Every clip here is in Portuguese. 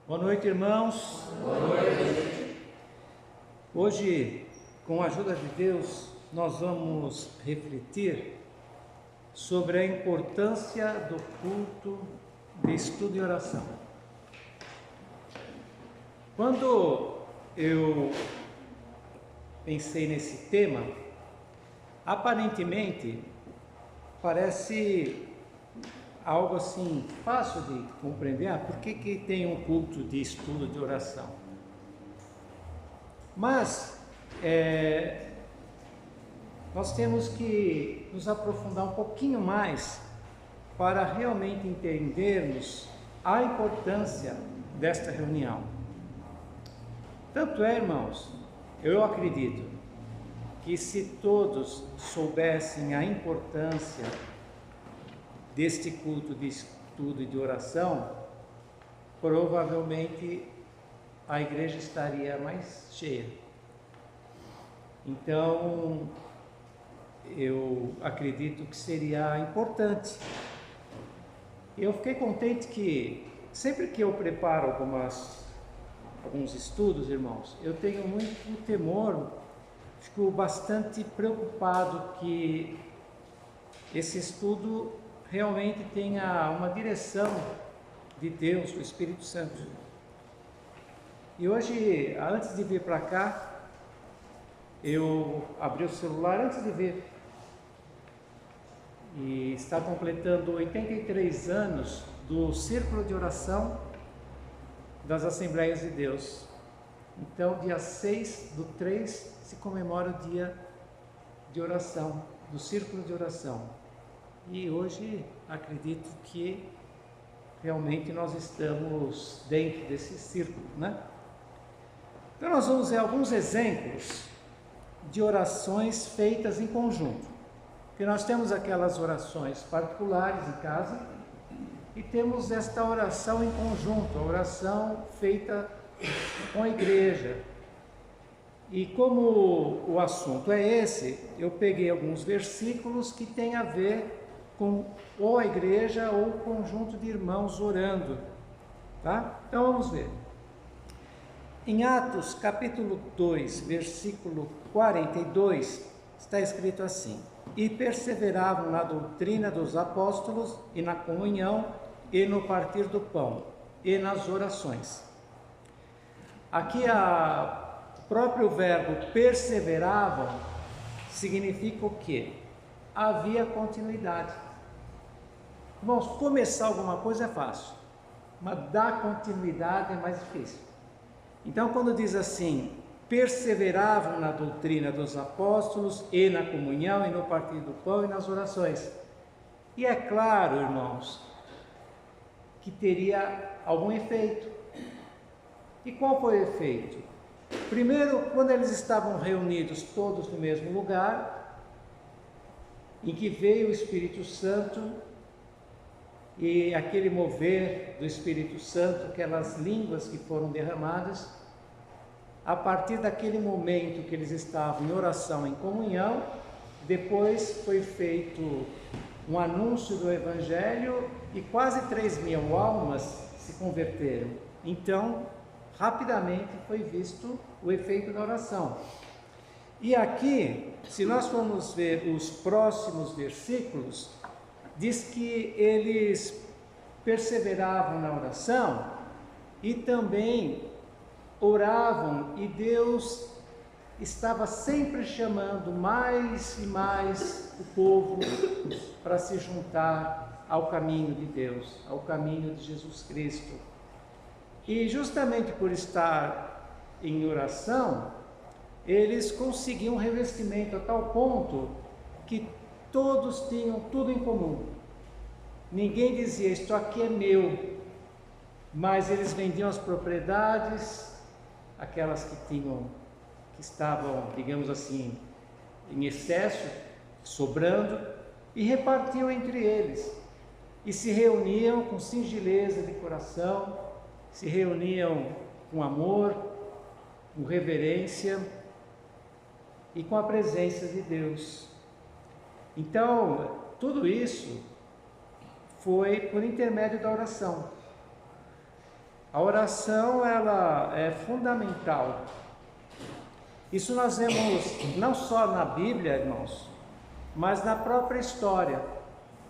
Boa noite, irmãos. Boa noite. Hoje, com a ajuda de Deus, nós vamos refletir sobre a importância do culto de estudo e oração. Quando eu pensei nesse tema, aparentemente parece algo assim fácil de compreender. Por que tem um culto de estudo de oração? Mas nós temos que nos aprofundar um pouquinho mais para realmente entendermos a importância desta reunião. Tanto é, irmãos, eu acredito que se todos soubessem a importância deste culto de estudo e de oração, provavelmente a igreja estaria mais cheia. Então, eu acredito que seria importante. Eu fiquei contente que sempre que eu preparo alguns estudos, irmãos, eu tenho muito temor, fico bastante preocupado que esse estudo realmente tenha uma direção de Deus, do Espírito Santo. E hoje, antes de vir para cá, eu abri o celular antes de vir, e está completando 83 anos do Círculo de Oração das Assembleias de Deus. Então, dia 6/3 se comemora o dia de oração, do Círculo de Oração. E hoje acredito que realmente nós estamos dentro desse círculo, né? Então nós vamos ver alguns exemplos de orações feitas em conjunto. Porque nós temos aquelas orações particulares em casa e temos esta oração em conjunto, a oração feita com a igreja. E como o assunto é esse, eu peguei alguns versículos que têm a ver com ou a igreja ou o conjunto de irmãos orando, tá? Então vamos ver. Em Atos capítulo 2, versículo 42, está escrito assim: e perseveravam na doutrina dos apóstolos e na comunhão e no partir do pão e nas orações. Aqui o próprio verbo perseveravam significa o quê? Havia continuidade. Irmãos, começar alguma coisa é fácil, mas dar continuidade é mais difícil. Então, quando diz assim, perseveravam na doutrina dos apóstolos e na comunhão e no partir do pão e nas orações. E é claro, irmãos, que teria algum efeito. E qual foi o efeito? Primeiro, quando eles estavam reunidos todos no mesmo lugar, em que veio o Espírito Santo, e aquele mover do Espírito Santo, aquelas línguas que foram derramadas, a partir daquele momento que eles estavam em oração, em comunhão, depois foi feito um anúncio do Evangelho e quase 3.000 almas se converteram. Então, rapidamente foi visto o efeito da oração. E aqui, se nós formos ver os próximos versículos, diz que eles perseveravam na oração e também oravam, e Deus estava sempre chamando mais e mais o povo para se juntar ao caminho de Deus, ao caminho de Jesus Cristo. E justamente por estar em oração, eles conseguiam um revestimento a tal ponto que todos tinham tudo em comum. Ninguém dizia, isto aqui é meu, mas eles vendiam as propriedades, aquelas que estavam, digamos assim, em excesso, sobrando, e repartiam entre eles. E se reuniam com singeleza de coração, se reuniam com amor, com reverência e com a presença de Deus. Então, tudo isso foi por intermédio da oração. A oração, ela é fundamental. Isso nós vemos não só na Bíblia, irmãos, mas na própria história.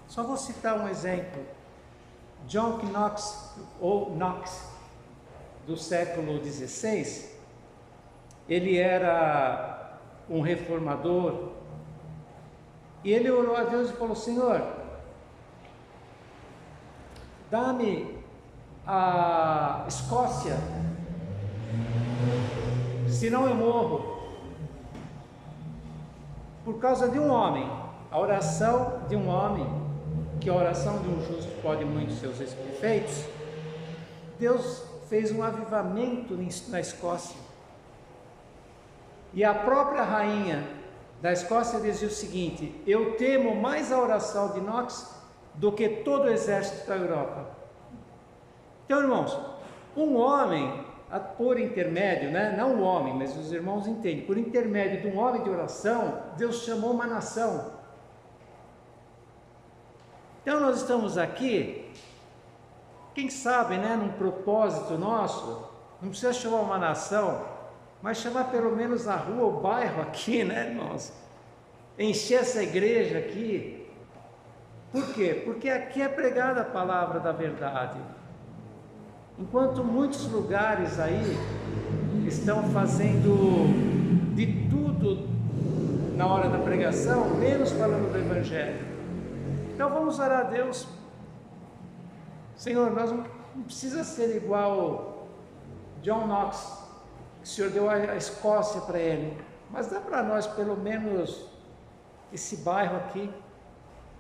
Só vou citar um exemplo. John Knox, ou Knox, do século XVI, ele era um reformador, e ele orou a Deus e falou: Senhor, dá-me a Escócia, senão eu morro. Por causa de um homem, a oração de um homem, que a oração de um justo pode muitos seus efeitos, Deus fez um avivamento na Escócia. E a própria rainha da Escócia dizia o seguinte: eu temo mais a oração de Knox do que todo o exército da Europa. Então, irmãos, um homem, por intermédio, não o homem, mas os irmãos entendem, por intermédio de um homem de oração, Deus chamou uma nação. Então nós estamos aqui, quem sabe, num propósito nosso, não precisa chamar uma nação, mas chamar pelo menos a rua, o bairro aqui, irmãos? Encher essa igreja aqui. Por quê? Porque aqui é pregada a palavra da verdade. Enquanto muitos lugares aí estão fazendo de tudo na hora da pregação, menos falando do Evangelho. Então vamos orar a Deus. Senhor, nós não precisa ser igual John Knox, que o Senhor deu a Escócia para ele, mas dá para nós pelo menos esse bairro aqui,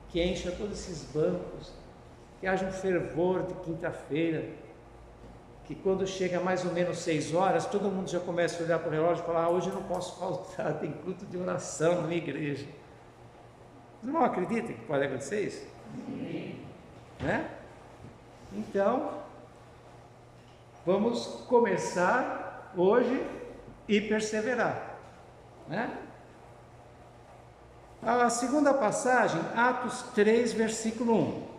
que encha todos esses bancos, que haja um fervor de quinta-feira, que quando chega mais ou menos 6 horas, todo mundo já começa a olhar para o relógio e falar: hoje eu não posso faltar, tem culto de oração na minha igreja. Vocês não acreditam que pode acontecer isso? Sim. Então, vamos começar hoje e perseverar. A segunda passagem, Atos 3, versículo 1.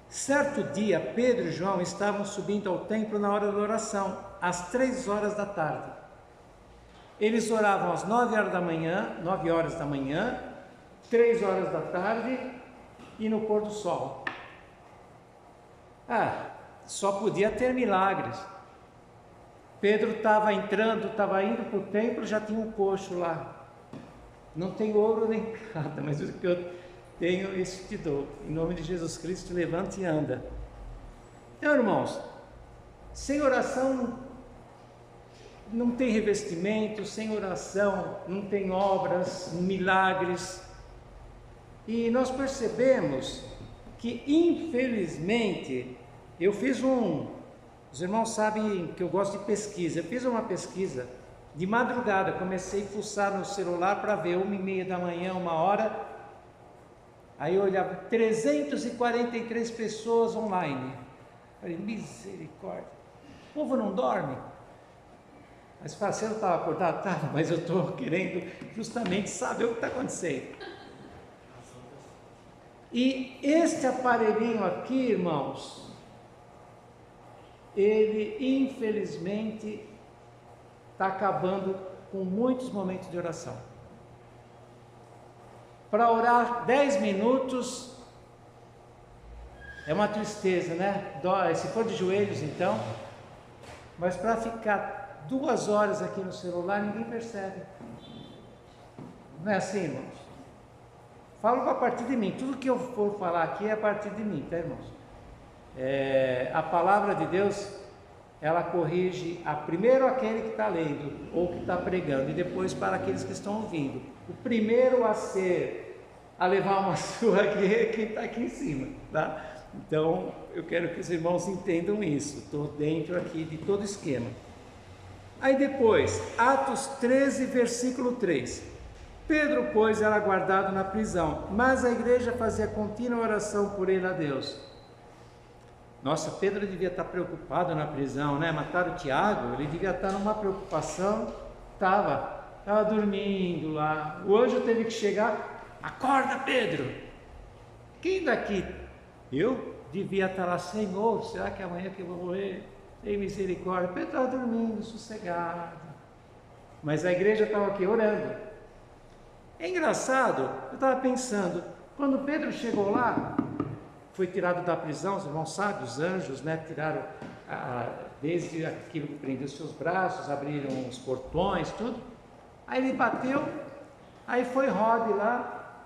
Certo dia, Pedro e João estavam subindo ao templo na hora da oração, às 3 horas da tarde. Eles oravam às 9 horas da manhã, 3 horas da tarde e no pôr do sol. Só podia ter milagres. Pedro estava indo para o templo, já tinha um coxo lá. Não tem ouro nem nada, mas o que eu tenho, isso te dou. Em nome de Jesus Cristo, levanta e anda. Então, irmãos, sem oração não tem revestimento, sem oração não tem obras, milagres. E nós percebemos que, infelizmente, os irmãos sabem que eu gosto de pesquisa, eu fiz uma pesquisa de madrugada, comecei a fuçar no celular para ver 1h30 da manhã, 1h, aí eu olhava, 343 pessoas online. Falei, misericórdia, o povo não dorme? Mas você não estava acordado? Estava, mas eu estou querendo justamente saber o que está acontecendo. E este aparelhinho aqui, irmãos, ele infelizmente está acabando com muitos momentos de oração. Para orar 10 minutos é uma tristeza, Dói, se for de joelhos então, mas para ficar 2 horas aqui no celular ninguém percebe. Não é assim, irmãos? Falo a partir de mim, tudo que eu for falar aqui é a partir de mim, tá, irmãos? A palavra de Deus, ela corrige primeiro aquele que está lendo ou que está pregando, e depois para aqueles que estão ouvindo. O primeiro a levar uma surra aqui é quem está aqui em cima, tá? Então eu quero que os irmãos entendam isso. Estou dentro aqui de todo o esquema. Aí depois, Atos 13, versículo 3. Pedro, pois, era guardado na prisão, mas a igreja fazia contínua oração por ele a Deus. Nossa, Pedro devia estar preocupado na prisão, Mataram o Tiago, ele devia estar numa preocupação. Estava dormindo lá. O anjo teve que chegar. Acorda, Pedro. Quem daqui? Eu devia estar lá, Senhor, será que amanhã que eu vou morrer? tem misericórdia. Pedro estava dormindo, sossegado. Mas a igreja estava aqui orando. É engraçado, eu estava pensando, quando Pedro chegou lá, foi tirado da prisão, os irmãos sabem, os anjos, né, tiraram desde aquilo que prendeu seus braços, abriram os portões, tudo. Aí ele bateu, aí foi Rode lá,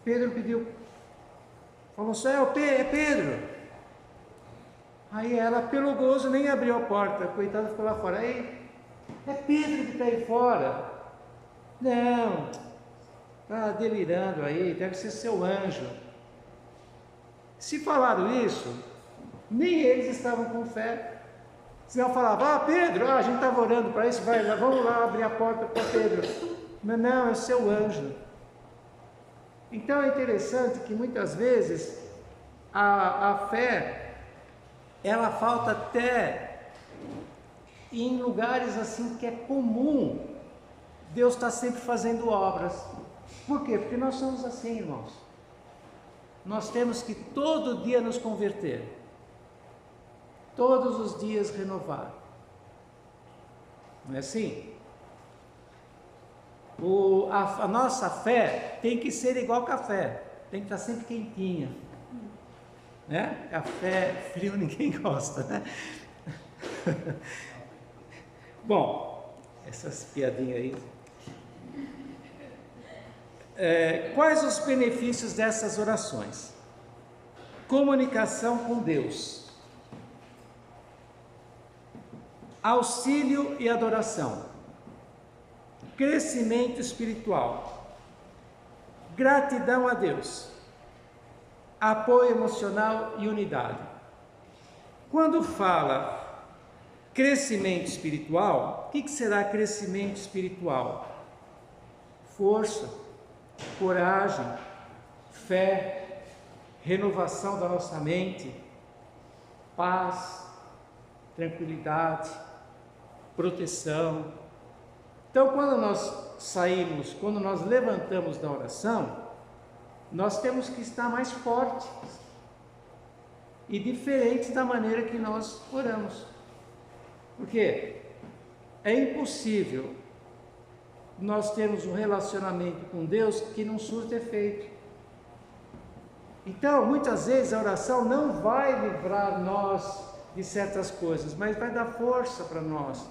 Pedro pediu, falou assim, é Pedro. Aí ela, pelo gozo, nem abriu a porta, coitada, ficou lá fora. Aí, é Pedro que está aí fora. Não, está delirando aí, deve ser seu anjo. Se falaram isso, nem eles estavam com fé. Senão falavam, Pedro, a gente estava orando para isso, vai lá, vamos lá abrir a porta para Pedro. Não, é seu anjo. Então é interessante que muitas vezes a fé, ela falta até em lugares assim que é comum Deus está sempre fazendo obras. Por quê? Porque nós somos assim, irmãos. Nós temos que todo dia nos converter, todos os dias renovar. Não é assim? A nossa fé tem que ser igual café, tem que estar sempre quentinha, né? Café frio ninguém gosta, né? Bom, essas piadinhas aí. Quais os benefícios dessas orações? Comunicação com Deus, auxílio e adoração, crescimento espiritual, gratidão a Deus, apoio emocional e unidade. Quando fala crescimento espiritual, o que será crescimento espiritual? Força, coragem, fé, renovação da nossa mente, paz, tranquilidade, proteção. Então, quando nós saímos, quando nós levantamos da oração, nós temos que estar mais fortes e diferentes da maneira que nós oramos. Porque é impossível nós termos um relacionamento com Deus que não surta efeito. Então, muitas vezes a oração não vai livrar nós de certas coisas, mas vai dar força para nós.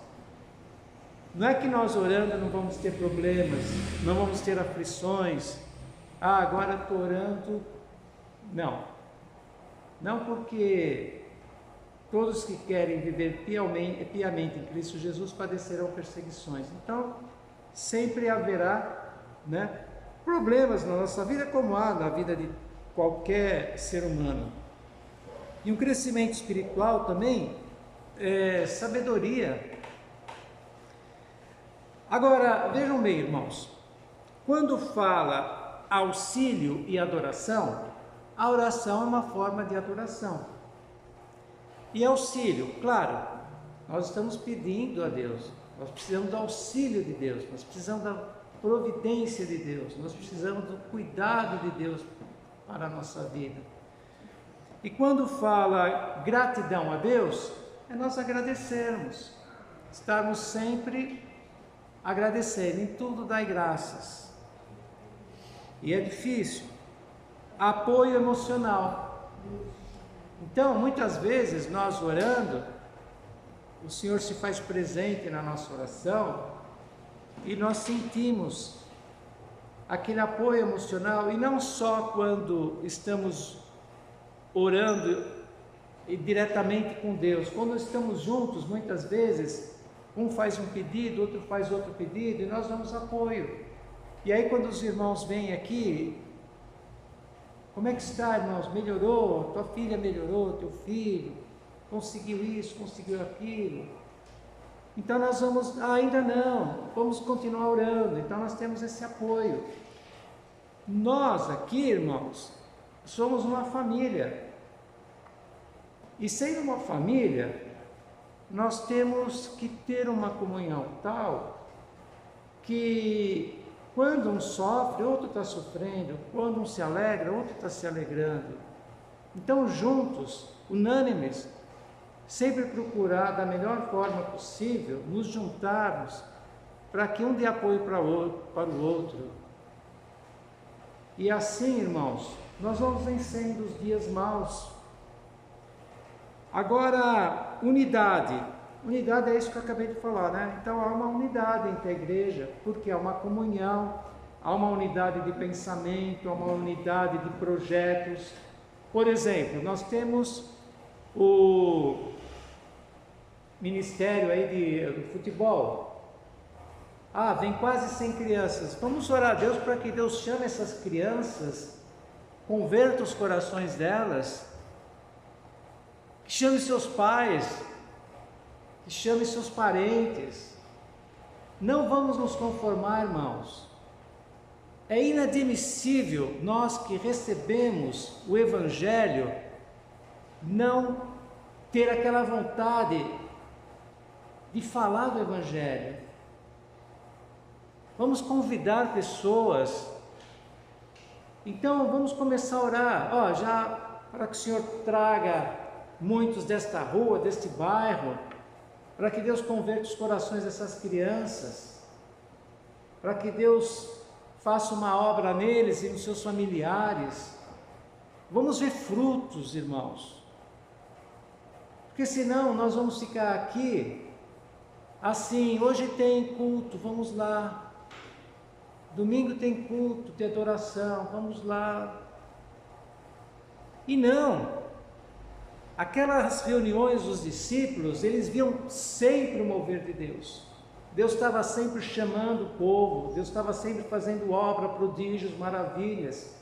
Não é que nós orando não vamos ter problemas, não vamos ter aflições. Agora estou orando. Não. Não, porque todos que querem viver piamente em Cristo Jesus padecerão perseguições. Então, sempre haverá, né, problemas na nossa vida, como há na vida de qualquer ser humano. E um crescimento espiritual também é sabedoria. Agora, vejam bem, irmãos, quando fala auxílio e adoração, a oração é uma forma de adoração. E auxílio, claro, nós estamos pedindo a Deus, nós precisamos do auxílio de Deus, nós precisamos da providência de Deus, nós precisamos do cuidado de Deus para a nossa vida. E quando fala gratidão a Deus, é nós agradecermos, estarmos sempre agradecendo, em tudo dai graças. E é difícil. Apoio emocional. Então, muitas vezes nós orando, o Senhor se faz presente na nossa oração e nós sentimos aquele apoio emocional, e não só quando estamos orando diretamente com Deus, quando estamos juntos, muitas vezes um faz um pedido, outro faz outro pedido, e nós damos apoio. E aí quando os irmãos vêm aqui, como é que está, irmãos? Melhorou? Tua filha melhorou? Teu filho? Conseguiu isso? Conseguiu aquilo? Então nós vamos, ainda não, vamos continuar orando. Então nós temos esse apoio. Nós aqui, irmãos, somos uma família. E sendo uma família, nós temos que ter uma comunhão tal que quando um sofre, outro está sofrendo, quando um se alegra, outro está se alegrando. Então juntos, unânimes, sempre procurar, da melhor forma possível, nos juntarmos para que um dê apoio para o outro. E assim, irmãos, nós vamos vencendo os dias maus. Agora, unidade. Unidade é isso que eu acabei de falar, né? Então há uma unidade entre a igreja, porque há uma comunhão, há uma unidade de pensamento, há uma unidade de projetos. Por exemplo, nós temos o ministério aí de futebol. Vem quase 100 crianças. Vamos orar a Deus para que Deus chame essas crianças, converta os corações delas, que chame seus pais, que chame seus parentes. Não vamos nos conformar, irmãos. É inadmissível nós que recebemos o Evangelho não ter aquela vontade de falar do Evangelho. Vamos convidar pessoas. Então vamos começar a orar, já para que o Senhor traga muitos desta rua, deste bairro, para que Deus converta os corações dessas crianças, para que Deus faça uma obra neles e nos seus familiares. Vamos ver frutos, irmãos, porque senão nós vamos ficar aqui assim, hoje tem culto, vamos lá. Domingo tem culto de adoração, vamos lá. E não, aquelas reuniões dos discípulos, eles viam sempre o mover de Deus. Deus estava sempre chamando o povo, Deus estava sempre fazendo obra, prodígios, maravilhas.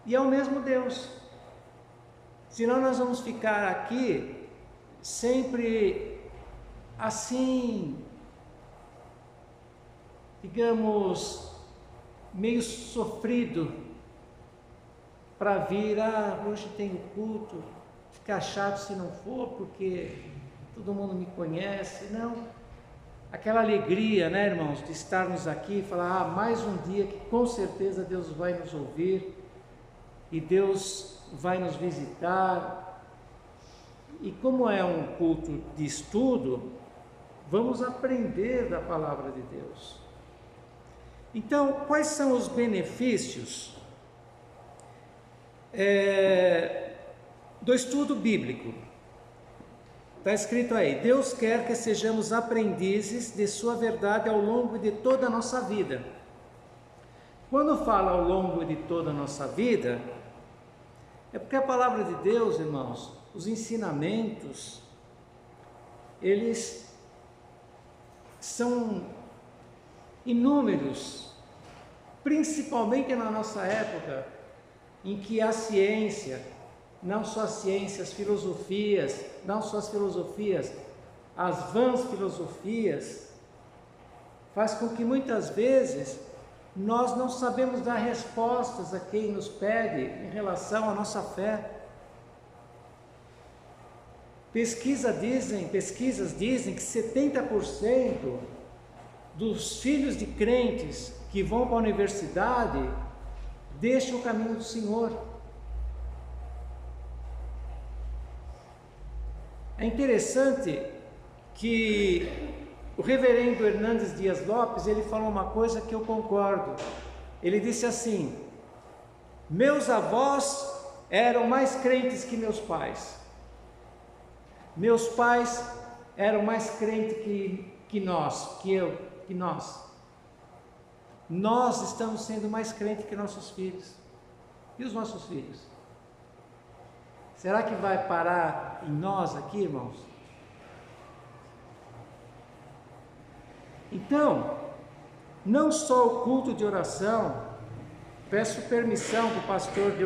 E é o mesmo Deus. Senão nós vamos ficar aqui sempre assim, digamos, meio sofrido para vir, hoje tem o culto, ficar chato se não for, porque todo mundo me conhece. Não, aquela alegria, né, irmãos, de estarmos aqui e falar, mais um dia que com certeza Deus vai nos ouvir e Deus vai nos visitar. E como é um culto de estudo, vamos aprender da palavra de Deus. Então, quais são os benefícios do estudo bíblico? Está escrito aí: Deus quer que sejamos aprendizes de sua verdade ao longo de toda a nossa vida. Quando fala ao longo de toda a nossa vida, é porque a palavra de Deus, irmãos, os ensinamentos, eles são inúmeros, principalmente na nossa época, em que a ciência, não só a ciência, as filosofias, não só as filosofias, as vãs filosofias, faz com que muitas vezes nós não sabemos dar respostas a quem nos pede em relação à nossa fé. Pesquisas dizem que 70% dos filhos de crentes que vão para a universidade deixam o caminho do Senhor. É interessante que o reverendo Hernandes Dias Lopes, ele falou uma coisa que eu concordo. Ele disse assim: meus avós eram mais crentes que meus pais. Meus pais eram mais crentes que nós. Nós estamos sendo mais crentes que nossos filhos. E os nossos filhos? Será que vai parar em nós aqui, irmãos? Então, não só o culto de oração, peço permissão para o pastor de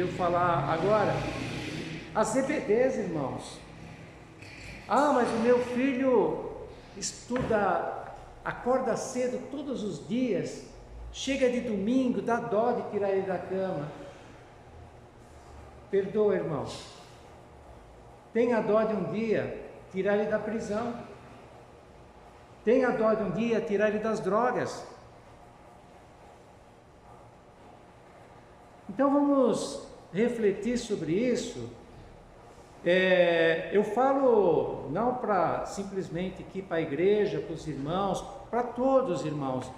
eu falar agora, as EBDs, irmãos. Mas o meu filho estuda, acorda cedo todos os dias, chega de domingo, dá dó de tirar ele da cama. Perdoa, irmão. Tenha dó de um dia tirar ele da prisão. Tenha dó de um dia tirar ele das drogas. Então vamos refletir sobre isso Eu falo não para simplesmente aqui para a igreja, para os irmãos, para todos os irmãos.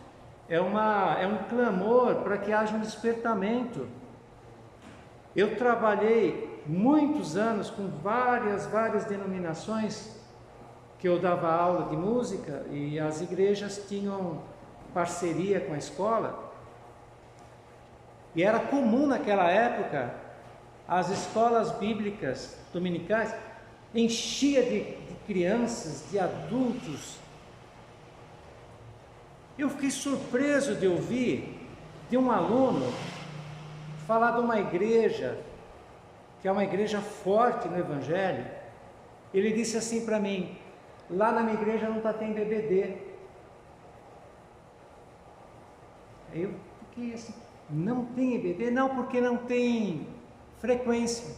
É um clamor para que haja um despertamento. Eu trabalhei muitos anos com várias denominações que eu dava aula de música e as igrejas tinham parceria com a escola. E era comum naquela época as escolas bíblicas dominicais enchia de crianças, de adultos. Eu fiquei surpreso de ouvir de um aluno falar de uma igreja, que é uma igreja forte no Evangelho. Ele disse assim para mim: lá na minha igreja não está tendo EBD. Aí eu fiquei assim: não tem EBD? Não, porque não tem frequência.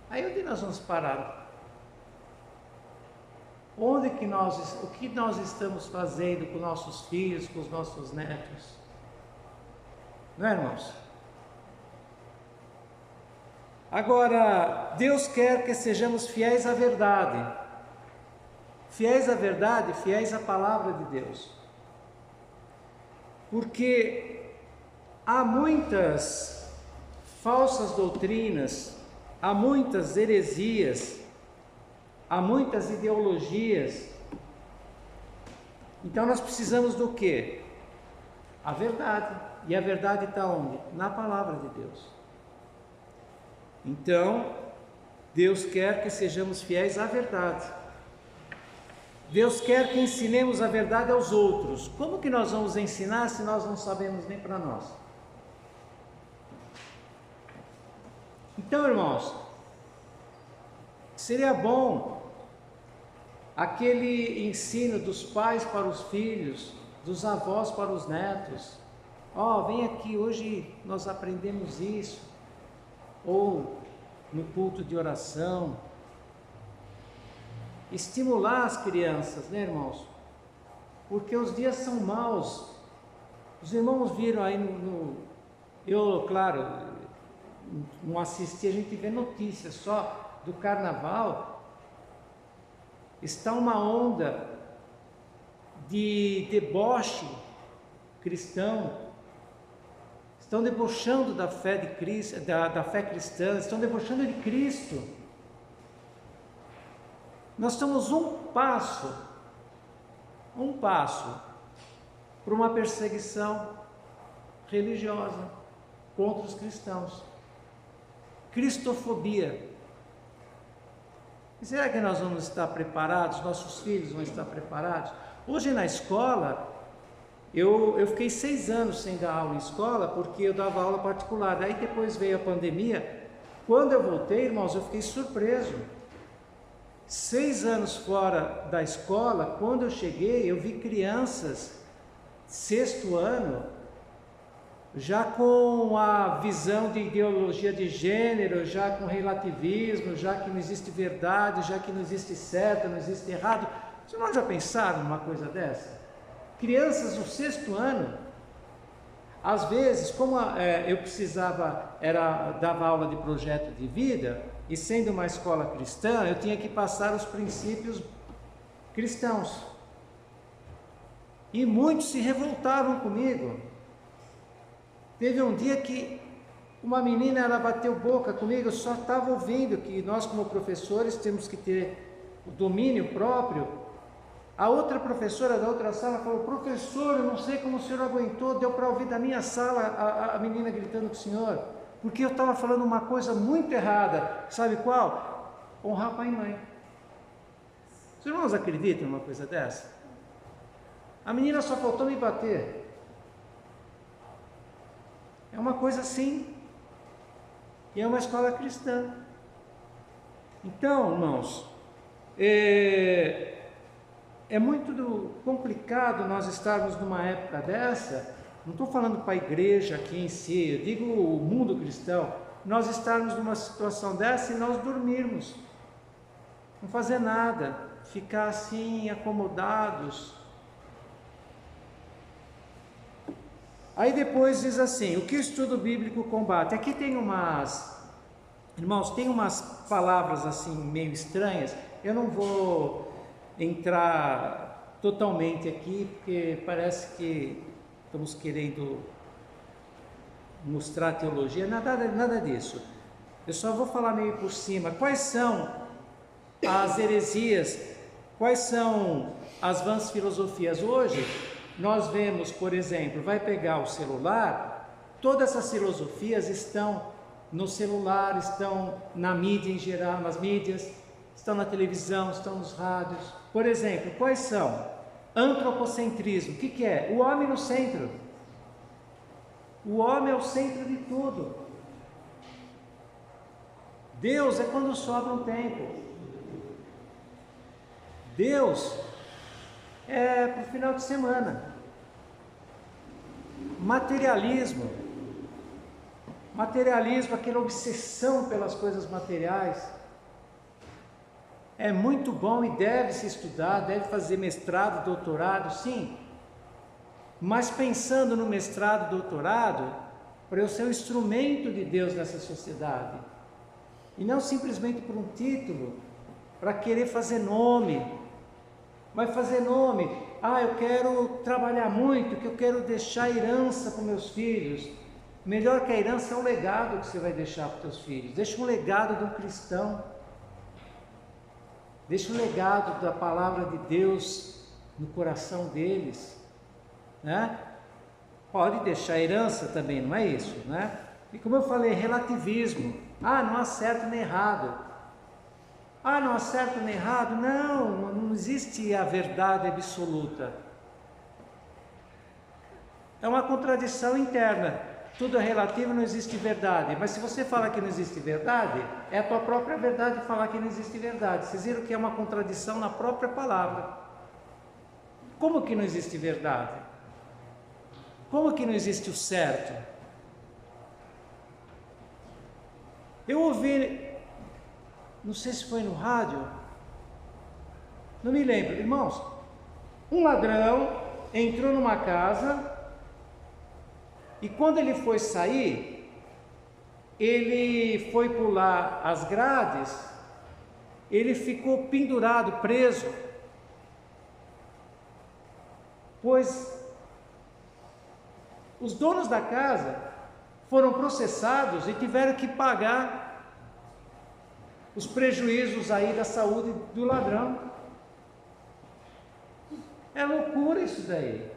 Aí onde nós vamos parar? O que nós estamos fazendo com nossos filhos, com os nossos netos? Não é, irmãos? Agora, Deus quer que sejamos fiéis à verdade. Fiéis à verdade, fiéis à palavra de Deus. Porque há muitas falsas doutrinas, há muitas heresias, há muitas ideologias. Então nós precisamos do quê? A verdade. E a verdade está onde? Na palavra de Deus. Então, Deus quer que sejamos fiéis à verdade. Deus quer que ensinemos a verdade aos outros. Como que nós vamos ensinar se nós não sabemos nem para nós? Então, irmãos, seria bom aquele ensino dos pais para os filhos, dos avós para os netos. Vem aqui, hoje nós aprendemos isso. Ou no culto de oração. Estimular as crianças, né, irmãos? Porque os dias são maus. Os irmãos viram aí eu, claro, não assisti, a gente vê notícias só do carnaval. Está uma onda de deboche cristão. Estão debochando da fé de Cristo, da fé cristã, estão debochando de Cristo. Nós estamos um passo para uma perseguição religiosa contra os cristãos. Cristofobia. E será que nós vamos estar preparados? Nossos filhos vão estar preparados? Hoje na escola, eu fiquei 6 anos sem dar aula em escola, porque eu dava aula particular. Daí depois veio a pandemia. Quando eu voltei, irmãos, eu fiquei surpreso. 6 anos fora da escola, quando eu cheguei, eu vi crianças, 6º ano, já com a visão de ideologia de gênero, já com relativismo, já que não existe verdade, já que não existe certo, não existe errado. Vocês não já pensaram numa coisa dessa? Crianças do 6º ano, às vezes, como eu dava aula de projeto de vida, e sendo uma escola cristã, eu tinha que passar os princípios cristãos. E muitos se revoltavam comigo. Teve um dia que uma menina, ela bateu boca comigo, eu só estava ouvindo que nós como professores temos que ter o domínio próprio. A outra professora da outra sala falou: professor, eu não sei como o senhor aguentou, deu para ouvir da minha sala a menina gritando com o senhor, porque eu estava falando uma coisa muito errada. Sabe qual? Honrar pai e mãe. Os irmãos acreditam numa coisa dessa? A menina só faltou me bater. É uma coisa assim. E é uma escola cristã. Então, irmãos, é muito complicado nós estarmos numa época dessa. Não estou falando para a igreja aqui em si, eu digo o mundo cristão. Nós estarmos numa situação dessa e nós dormirmos, não fazer nada, ficar assim acomodados. Aí depois diz assim: o que o estudo bíblico combate? Aqui tem umas Irmãos, tem umas palavras assim meio estranhas, eu não vou entrar totalmente aqui, porque parece que estamos querendo mostrar teologia, nada disso. Eu só vou falar meio por cima. Quais são as heresias? Quais são as vãs filosofias? Hoje nós vemos, por exemplo, vai pegar o celular, todas essas filosofias estão no celular, estão na mídia em geral, nas mídias, estão na televisão, estão nos rádios. Por exemplo, quais são? Antropocentrismo. O que é? O homem no centro. O homem é o centro de tudo. Deus é quando sobra um tempo. Deus é para o final de semana. Materialismo, aquela obsessão pelas coisas materiais. É muito bom e deve se estudar, deve fazer mestrado, doutorado, sim. Mas pensando no mestrado, doutorado, para eu ser um instrumento de Deus nessa sociedade. E não simplesmente por um título, para querer fazer nome. Vai fazer nome. Eu quero trabalhar muito, que eu quero deixar herança para meus filhos. Melhor que a herança é o legado que você vai deixar para os teus filhos. Deixa um legado de um cristão. Deixa um legado da palavra de Deus no coração deles, né? Pode deixar herança também, não é isso, né? E como eu falei, relativismo. Não há certo nem errado. Não há certo nem errado. Não existe a verdade absoluta. É uma contradição interna. Tudo é relativo, não existe verdade. Mas se você fala que não existe verdade, é a tua própria verdade falar que não existe verdade. Vocês viram que é uma contradição na própria palavra. Como que não existe verdade? Como que não existe o certo? Eu ouvi, não sei se foi no rádio, não me lembro, irmãos, um ladrão entrou numa casa. E quando ele foi sair, ele foi pular as grades, ele ficou pendurado, preso, pois os donos da casa foram processados e tiveram que pagar os prejuízos aí da saúde do ladrão. É loucura isso daí.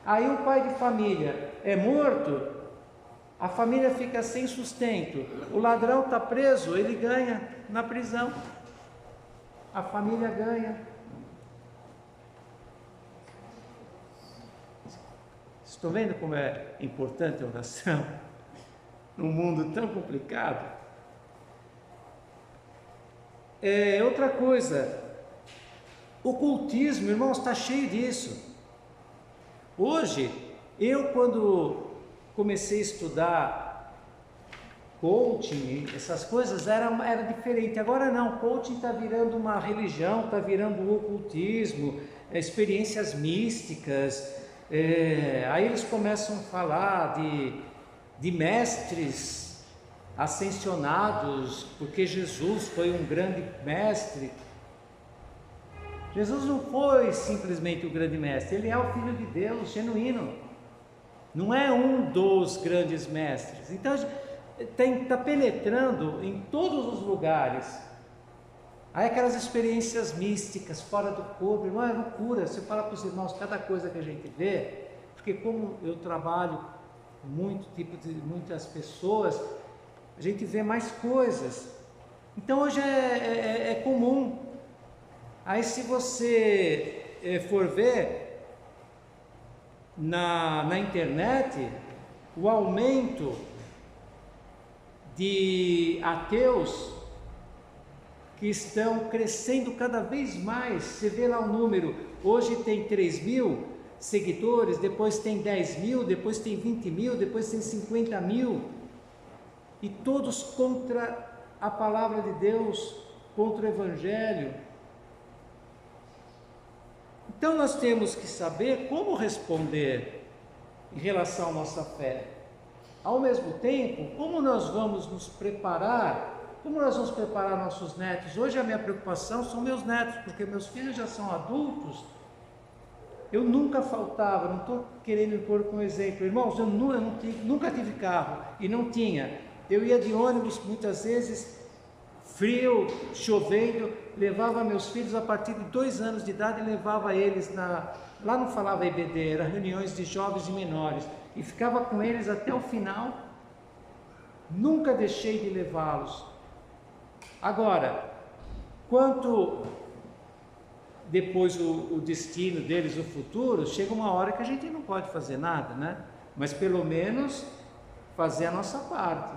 Aí o pai de família é morto, a família fica sem sustento, o ladrão está preso, ele ganha na prisão, a família ganha. Estão vendo como é importante a oração num mundo tão complicado? Outra coisa, ocultismo, irmãos, está cheio disso. Hoje, eu quando comecei a estudar coaching, essas coisas, era diferente. Agora não, coaching está virando uma religião, está virando o ocultismo, experiências místicas. Aí eles começam a falar de mestres ascensionados, porque Jesus foi um grande mestre. Jesus não foi simplesmente o grande mestre, ele é o Filho de Deus, genuíno. Não é um dos grandes mestres. Então, está penetrando em todos os lugares. Aí aquelas experiências místicas, fora do corpo, irmão, é loucura. Você fala para os irmãos, cada coisa que a gente vê, porque como eu trabalho com muitas pessoas, a gente vê mais coisas. Então hoje é comum. Aí se você for ver na internet, o aumento de ateus que estão crescendo cada vez mais. Você vê lá o número, hoje tem 3.000 seguidores, depois tem 10.000, depois tem 20.000, depois tem 50.000, e todos contra a palavra de Deus, contra o Evangelho. Então nós temos que saber como responder em relação à nossa fé. ao mesmo tempo, como nós vamos nos preparar, como nós vamos preparar nossos netos? Hoje a minha preocupação são meus netos, porque meus filhos já são adultos. Eu nunca faltava, não estou querendo impor como exemplo, irmãos, eu nunca tive carro e não tinha. Eu ia de ônibus muitas vezes, frio, chovendo, levava meus filhos a partir de 2 anos de idade e levava eles lá não falava EBD, era reuniões de jovens e menores, e ficava com eles até o final, nunca deixei de levá-los. Agora, quanto depois o destino deles, o futuro, chega uma hora que a gente não pode fazer nada, né? Mas pelo menos fazer a nossa parte,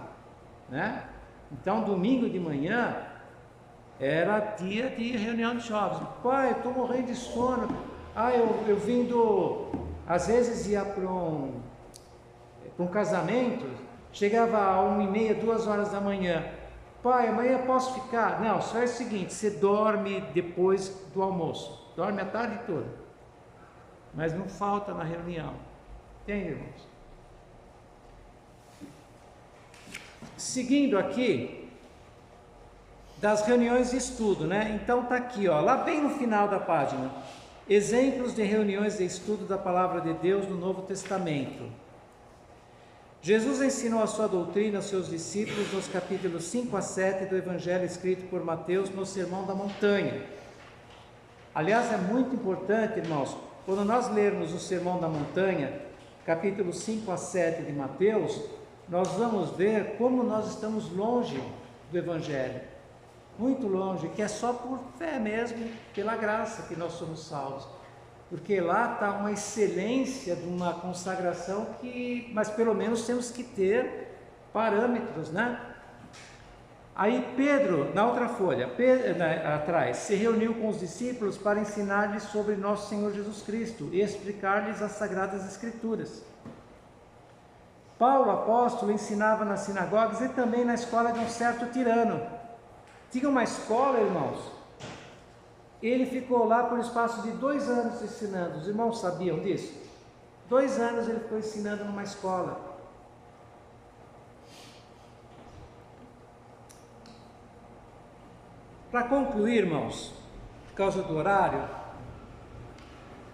né? Então, domingo de manhã era dia de reunião de jovens. Pai, estou morrendo de sono. Eu vim às vezes ia para um casamento, chegava a 1h30, 2 horas da manhã. Pai, amanhã posso ficar? Não, só é o seguinte, você dorme depois do almoço, dorme a tarde toda, mas não falta na reunião. Entende, irmãos? Seguindo aqui, das reuniões de estudo, né? Então tá aqui, ó, lá bem no final da página, exemplos de reuniões de estudo da Palavra de Deus no Novo Testamento. Jesus ensinou a sua doutrina aos seus discípulos nos capítulos 5 a 7 do Evangelho escrito por Mateus no Sermão da Montanha. Aliás, é muito importante, irmãos, quando nós lermos o Sermão da Montanha, capítulos 5 a 7 de Mateus, nós vamos ver como nós estamos longe do Evangelho, muito longe, que é só por fé mesmo, pela graça que nós somos salvos. Porque lá está uma excelência de uma consagração mas pelo menos temos que ter parâmetros, né? Aí Pedro, na outra folha, atrás, se reuniu com os discípulos para ensinar-lhes sobre nosso Senhor Jesus Cristo e explicar-lhes as Sagradas Escrituras. Paulo, apóstolo, ensinava nas sinagogas e também na escola de um certo tirano. Tinha uma escola, irmãos. Ele ficou lá por espaço de 2 anos ensinando. Os irmãos sabiam disso? 2 anos ele ficou ensinando numa escola. Para concluir, irmãos, por causa do horário,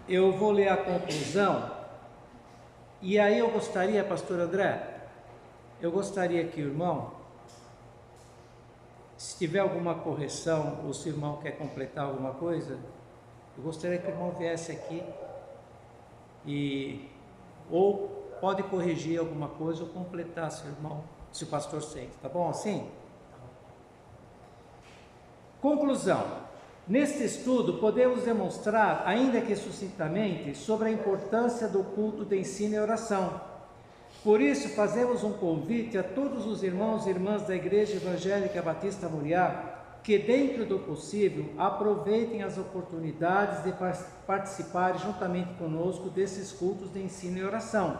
eu vou ler a conclusão. E aí eu gostaria, pastor André, que o irmão, se tiver alguma correção, ou se o irmão quer completar alguma coisa, eu gostaria que o irmão viesse aqui ou pode corrigir alguma coisa ou completar, se o pastor sente, tá bom assim? Conclusão: neste estudo podemos demonstrar, ainda que sucintamente, sobre a importância do culto de ensino e oração. Por isso, fazemos um convite a todos os irmãos e irmãs da Igreja Evangélica Batista Moriá, que dentro do possível, aproveitem as oportunidades de participar juntamente conosco desses cultos de ensino e oração.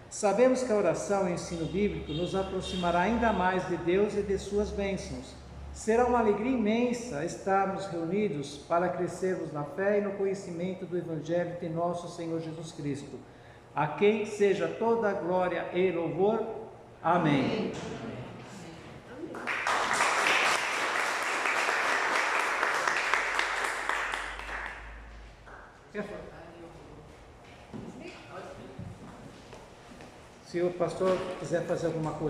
Sabemos que a oração e o ensino bíblico nos aproximará ainda mais de Deus e de suas bênçãos. Será uma alegria imensa estarmos reunidos para crescermos na fé e no conhecimento do Evangelho de nosso Senhor Jesus Cristo. A quem seja toda a glória e louvor. Amém. Se o pastor quiser fazer alguma coisa.